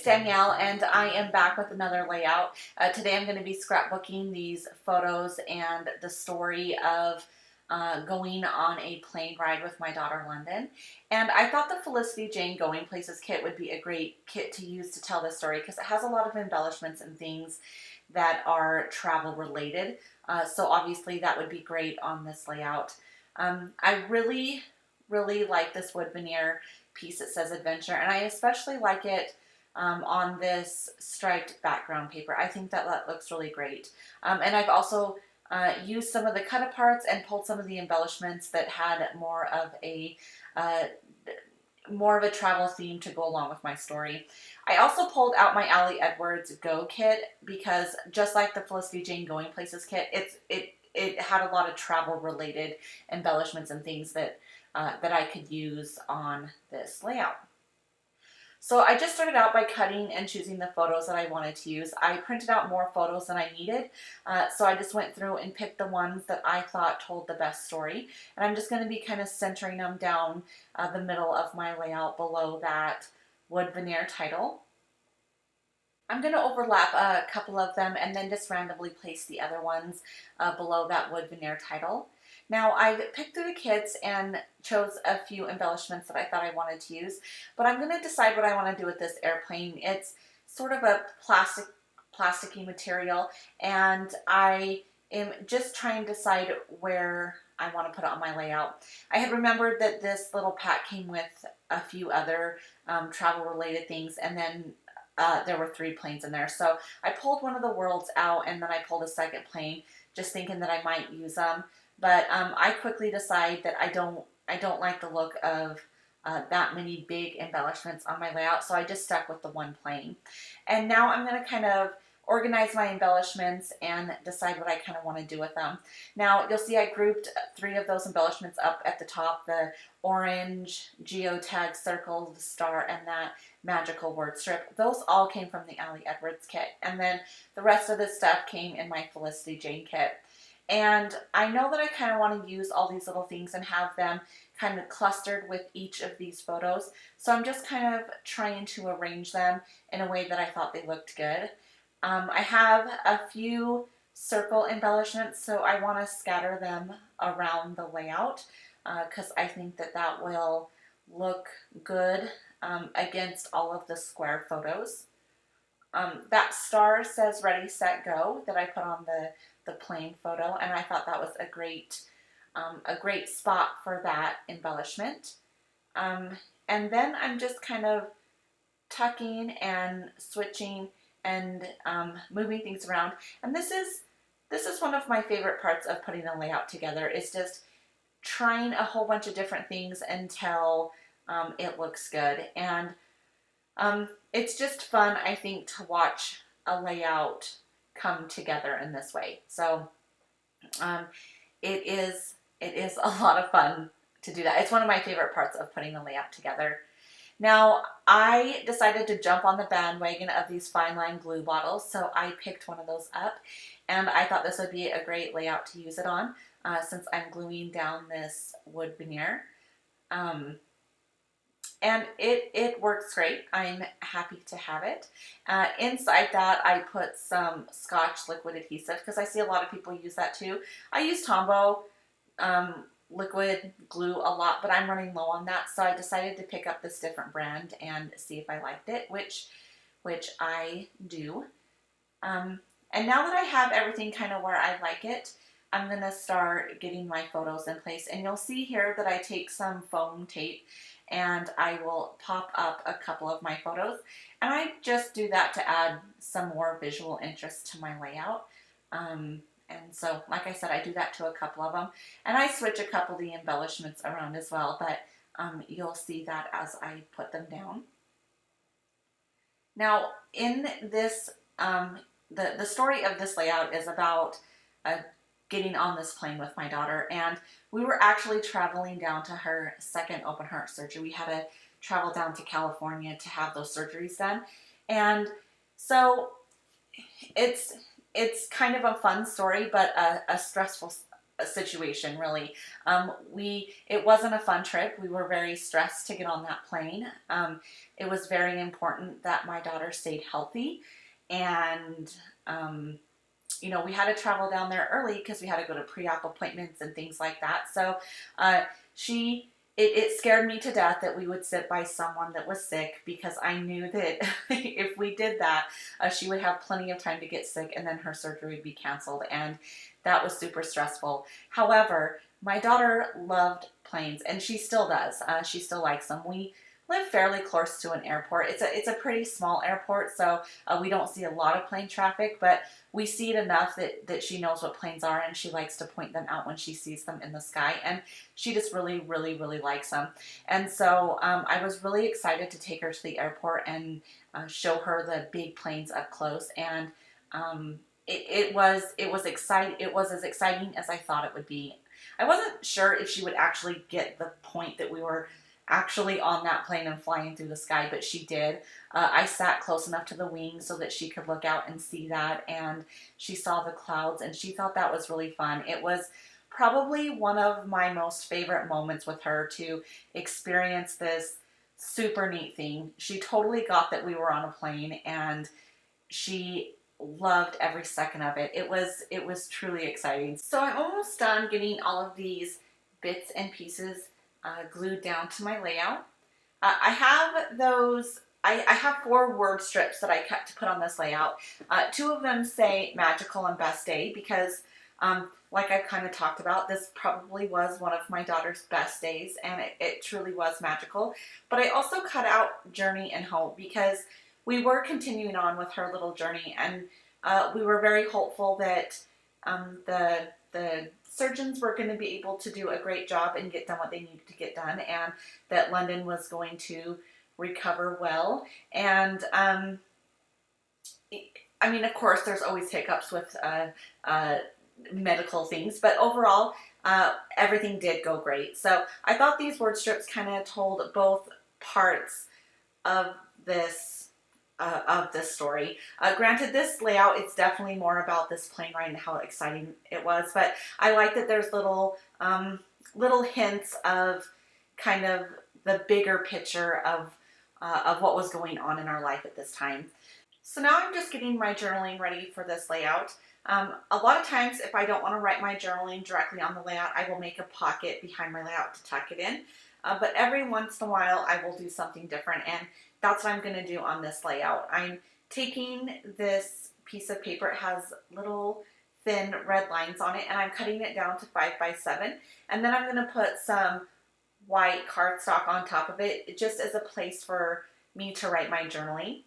Danielle, and I am back with another layout. Today I'm going to be scrapbooking these photos and the story of going on a plane ride with my daughter London. And I thought the Felicity Jane Going Places kit would be a great kit to use to tell this story because it has a lot of embellishments and things that are travel related. So obviously that would be great on this layout. I really like this wood veneer piece that says adventure, and I especially like it on this striped background paper. I think that looks really great. And I've also used some of the cut aparts and pulled some of the embellishments that had more of a travel theme to go along with my story. I also pulled out my Allie Edwards Go kit because just like the Felicity Jane Going Places kit, it had a lot of travel related embellishments and things that I could use on this layout. So I just started out by cutting and choosing the photos that I wanted to use. I printed out more photos than I needed, so I just went through and picked the ones that I thought told the best story. And I'm just going to be kind of centering them down the middle of my layout below that wood veneer title. I'm going to overlap a couple of them and then just randomly place the other ones below that wood veneer title. Now I've picked through the kits and chose a few embellishments that I thought I wanted to use, but I'm going to decide what I want to do with this airplane. It's sort of a plasticky material, and I am just trying to decide where I want to put it on my layout. I had remembered that this little pack came with a few other travel related things, and then there were 3 planes in there. So I pulled one of the worlds out, and then I pulled a second plane, just thinking that I might use them. But I quickly decide that I don't like the look of that many big embellishments on my layout, so I just stuck with the one plane. And now I'm going to kind of organize my embellishments and decide what I kind of want to do with them. Now you'll see I grouped 3 of those embellishments up at the top: the orange geotag circle, the star, and that magical word strip. Those all came from the Allie Edwards kit, and then the rest of the stuff came in my Felicity Jane kit. And I know that I kind of want to use all these little things and have them kind of clustered with each of these photos. So I'm just kind of trying to arrange them in a way that I thought they looked good. I have a few circle embellishments, so I want to scatter them around the layout because I think that will look good against all of the square photos. That star says ready, set, go that I put on the plane photo, and I thought that was a great spot for that embellishment. And then I'm just kind of tucking and switching and moving things around. And this is one of my favorite parts of putting a layout together, is just trying a whole bunch of different things until it looks good. And it's just fun, I think, to watch a layout come together in this way. So it is a lot of fun to do that. It's one of my favorite parts of putting the layout together. Now I decided to jump on the bandwagon of these fine line glue bottles, so I picked one of those up, and I thought this would be a great layout to use it on since I'm gluing down this wood veneer. And it works great. I'm happy to have it. Inside that, I put some Scotch liquid adhesive because I see a lot of people use that too. I use Tombow liquid glue a lot, but I'm running low on that, so I decided to pick up this different brand and see if I liked it, which I do. And now that I have everything kind of where I like it, I'm going to start getting my photos in place. And you'll see here that I take some foam tape and I will pop up a couple of my photos. And I just do that to add some more visual interest to my layout. And so, like I said, I do that to a couple of them. And I switch a couple of the embellishments around as well, but you'll see that as I put them down. Now, in this, the story of this layout is about getting on this plane with my daughter, and we were actually traveling down to her second open heart surgery. We had to travel down to California to have those surgeries done, and so it's kind of a fun story, but a stressful situation, really. It wasn't a fun trip. We were very stressed to get on that plane. It was very important that my daughter stayed healthy, and we had to travel down there early because we had to go to pre-op appointments and things like that. So she it scared me to death that we would sit by someone that was sick, because I knew that if we did that, she would have plenty of time to get sick, and then her surgery would be canceled, and that was super stressful. However, my daughter loved planes, and she still does. She still likes them. We live fairly close to an airport. It's a pretty small airport, so we don't see a lot of plane traffic, but we see it enough that she knows what planes are, and she likes to point them out when she sees them in the sky, and she just really, really, really likes them. And so I was really excited to take her to the airport and show her the big planes up close, and it was exciting. It was as exciting as I thought it would be. I wasn't sure if she would actually get the point that we were actually on that plane and flying through the sky, but she did. I sat close enough to the wing so that she could look out and see that, and she saw the clouds, and she thought that was really fun. It was probably one of my most favorite moments with her, to experience this super neat thing. She totally got that we were on a plane, and she loved every second of it. It was truly exciting. So I'm almost done getting all of these bits and pieces glued down to my layout. I have those. I have 4 word strips that I cut to put on this layout. 2 of them say magical and best day, because like I've kind of talked about, this probably was one of my daughter's best days, and it truly was magical. But I also cut out journey and hope, because we were continuing on with her little journey, and we were very hopeful that the surgeons were going to be able to do a great job and get done what they needed to get done, and that London was going to recover well. And I mean, of course, there's always hiccups with medical things, but overall, everything did go great. So I thought these word strips kind of told both parts of this story. Granted, this layout, it's definitely more about this plane ride and how exciting it was, but I like that there's little hints of kind of the bigger picture of what was going on in our life at this time. So now I'm just getting my journaling ready for this layout. A lot of times, if I don't want to write my journaling directly on the layout, I will make a pocket behind my layout to tuck it in. But every once in a while, I will do something different, and that's what I'm going to do on this layout. I'm taking this piece of paper. It has little thin red lines on it, and I'm cutting it down to 5 by 7, and then I'm going to put some white cardstock on top of it, just as a place for me to write my journaling.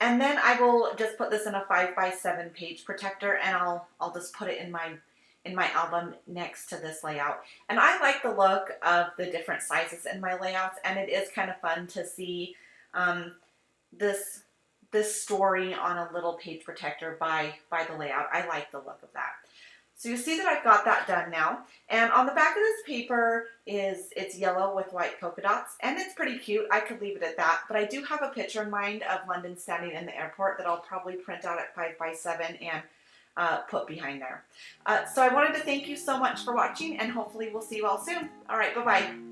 And then I will just put this in a 5 by 7 page protector, and I'll just put it in my album next to this layout. And I like the look of the different sizes in my layouts, and it is kind of fun to see this story on a little page protector by the layout. I like the look of that. So you see that I've got that done now. And on the back of this paper it's yellow with white polka dots, and it's pretty cute. I could leave it at that, but I do have a picture in mind of London standing in the airport that I'll probably print out at 5 by 7 and put behind there. So I wanted to thank you so much for watching, and hopefully we'll see you all soon. All right, bye-bye.